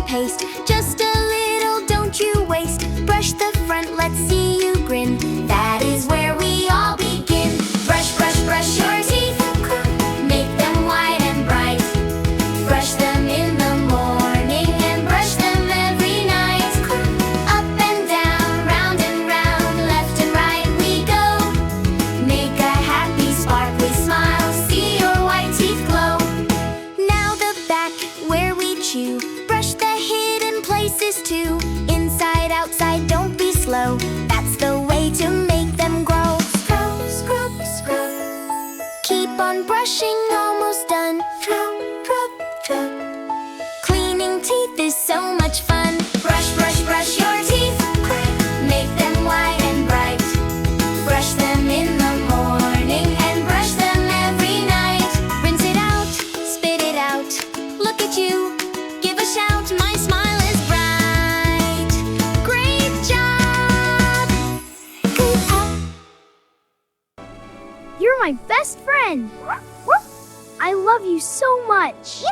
paste. Just a little, don't you waste. Brush the front, let's see you grin. That is where we all begin. Brush, brush, brush your teeth. Make them white and bright. Brush them in the morning and brush them every night. Up and down, round and round, left and right we go. Make a happy, sparkly smile. See your white teeth glow. Now the back, where we chew. Brush the hidden places too. Inside, outside, don't be slow. That's the way to make them grow. Scrub, scrub, scrub. Keep on brushing, almost done. Scrub, scrub, scrub. Cleaning teeth is so much fun. Brush, brush, brush your teeth. Make them white and bright. Brush them in the morning and brush them every night. Rinse it out, spit it out. Look at you, give a shout. My smile is bright. Great job! Good job. You're my best friend. I love you so much.